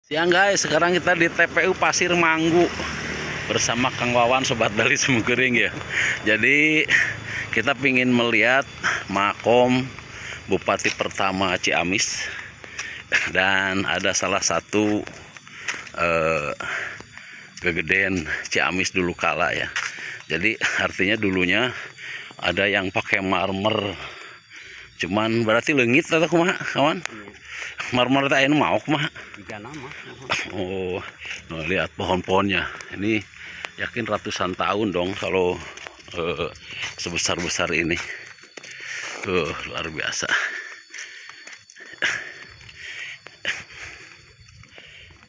Siang guys, sekarang kita di TPU Pasir Manggu bersama Kang Wawan Sobat Bali Semengkering ya. Jadi kita pingin melihat makom Bupati pertama Ciamis dan ada salah satu gegeden Ciamis dulu kala ya. Jadi artinya dulunya ada yang pakai marmer, cuman berarti leungit atau kumaha kawan? Marmer teh anu mau kumaha? Oh, nah, lihat pohon-pohonnya. Ini yakin ratusan tahun dong kalau sebesar-besar ini. Luar biasa.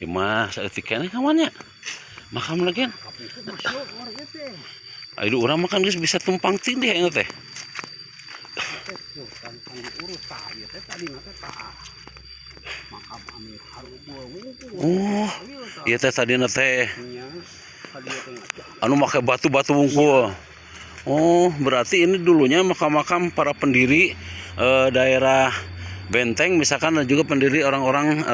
Imah saeutikna kawannya. Makam lagi. Ayo urang makan geus bisa tumpang tindih anu teh. Oh, iya teh tadina teh anu make batu-batu wungkul. Oh, berarti ini dulunya makam-makam para pendiri daerah Benteng misalkan, dan juga pendiri orang-orang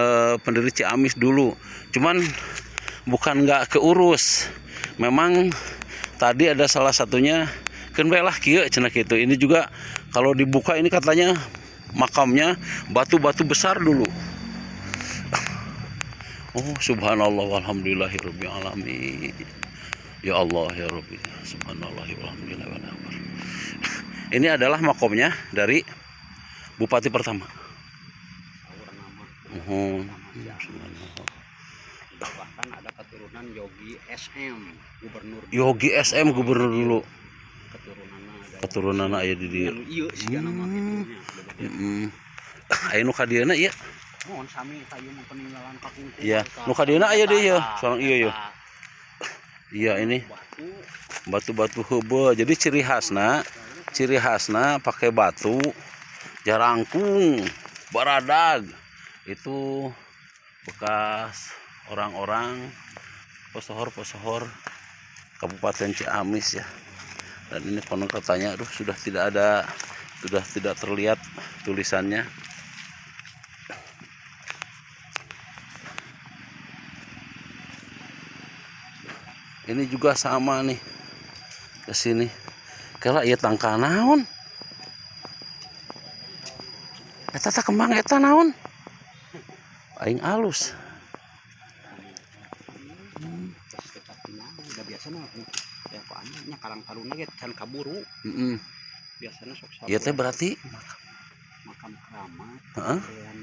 pendiri Ciamis dulu. Cuman bukan nggak keurus. Memang tadi ada salah satunya keun bae lah kieu cenah kitu. Ini juga kalau dibuka ini katanya makamnya batu-batu besar dulu. Oh, subhanallah walhamdulillahirabbil alamin. Ya Allah ya Rabbi, subhanallah walhamdulillah. Ini adalah makomnya dari Bupati pertama. Bahkan ada keturunan Yogi SM, gubernur. Yogi SM gubernur dulu. Keturunanna aya di dieu. Ieu siga nama kitu. Aya nu ka dieuna ieu. Mohon sami kayu peninggalan kakungku. Iya, nu ka dieuna aya deui ieu, sareng ieu. Iya ini batu-batu heubeul. Jadi ciri khasna pakai batu jarangkung, baradag. Itu bekas orang-orang pesohor-pesohor Kabupaten Ciamis ya. Dan ini konon katanya sudah tidak terlihat tulisannya. Ini juga sama nih ke sini. Kala ieu tangka naon? Eta teh kembang eta naon? Aing alus. Biasana ya paannya karang taruna ge can kaburu. Biasana sok sabu. Ieu teh berarti makam keramat. Heeh. Dan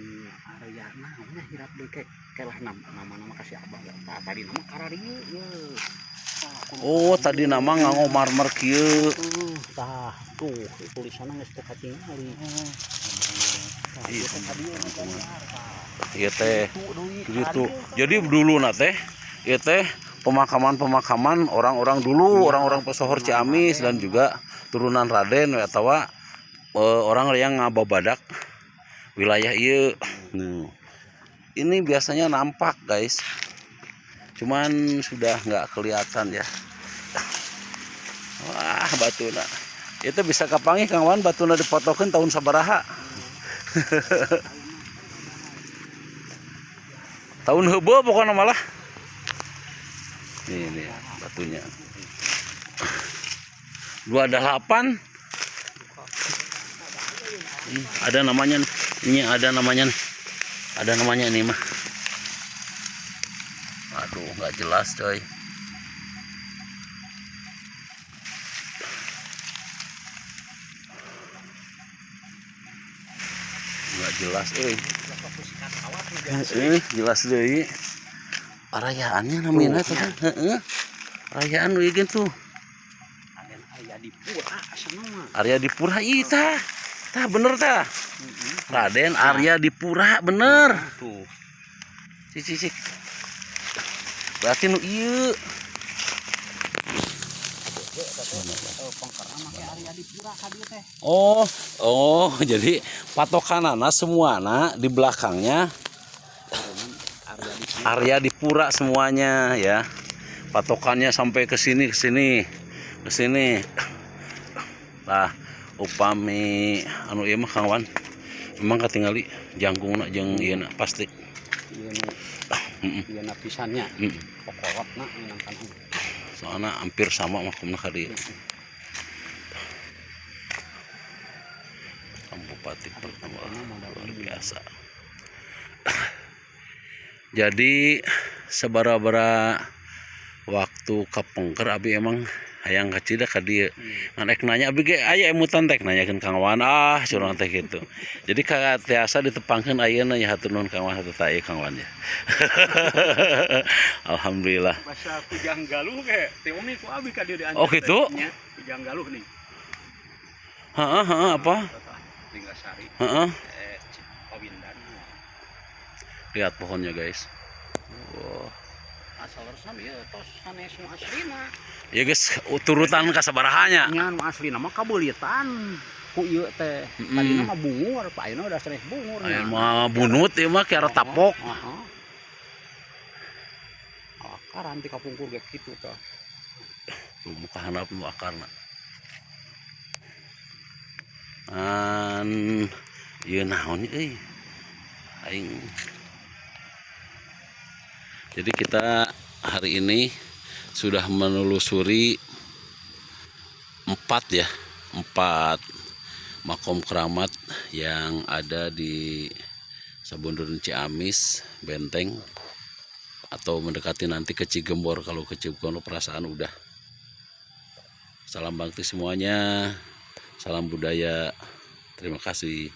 area naonnya hirap deui kelah nama kasih abah. Tadi nama kararieu ye. oh tadi nama nganggo marmer kieu. Tah tuh tulisanna geus teu katingali. Iya teh gitu. Jadi dulu na teh ieu teh pemakaman orang-orang dulu, orang-orang pesohor Ciamis dan juga turunan Raden atau orang yang ngababadak wilayah ieu. Ini biasanya nampak guys. Cuman sudah nggak kelihatan ya. Wah, batuna. Itu bisa kapangi Kang Wan batuna dipotokeun tahun sabaraha? Tahun heubeul pokoknya malah. Ini batunya. 28. Ada namanya nih. Ini ada namanya nih. Ada namanya ini mah. Aduh, nggak jelas coy. Nggak jelas jelas deui arayaannya namina teh. Heeh. Arayaan we gitu. Arya Dipura asana mah. Arya Dipura ieu tah. Tah bener tah. Raden Arya Dipura bener. Tuh. Cik. Berarti nu ieu. Pangkarna make Arya Dipura ka dieu teh. Oh, jadi patokanana semuana di belakangnya Arya Dipura semuanya ya. Patokannya sampai ke sini. Nah, upami anu ieu mah kawan memang katingali jangkungna jeung ieu pasti. Iya napisannya. Mm. Pokolotna minang kana. Soalnya hampir sama makumna ka dieu. Bupati pertama luar biasa. Jadi sabara-bara waktu kapengker abi emang hayang kacida ka dieu. Ngan ek nanya abi ge aya emutan teh nanyakeun Kang Wan curang teh gitu. Jadi ka tiasa ditepangkeun ayeuna nya hatur nuhun Kang Wan hatur ta Kang Wan ya. Alhamdulillah. Bahasa Kujang Galuh ge teori ku abi ka dieu dianjur. Oh gitu? Nya Kujang Galuh nih. Heeh apa? Ringgasari. Heeh. Pawindan. Lihat pohonnya guys. Wow. Asal resam ieu tos sanes nu aslina. Ya guys, turutan ka sabaraha Nyan nu aslina mah kabeulitan ku ieu teh. Tadina mah bungur, pa ayeuna udah sanes bungur. Aya mah bunut ieu mah kiara tapok. Heeh. Akaran ti kapungkur ge kitu tah. Muka handap nu akarna. An ieu naon euy? Aing. Jadi kita hari ini sudah menelusuri 4 makom keramat yang ada di Sabundeun Ciamis, Benteng, atau mendekati nanti ke Cigembor. Kalau ke Cigembor perasaan udah. Salam bakti semuanya, salam budaya, terima kasih.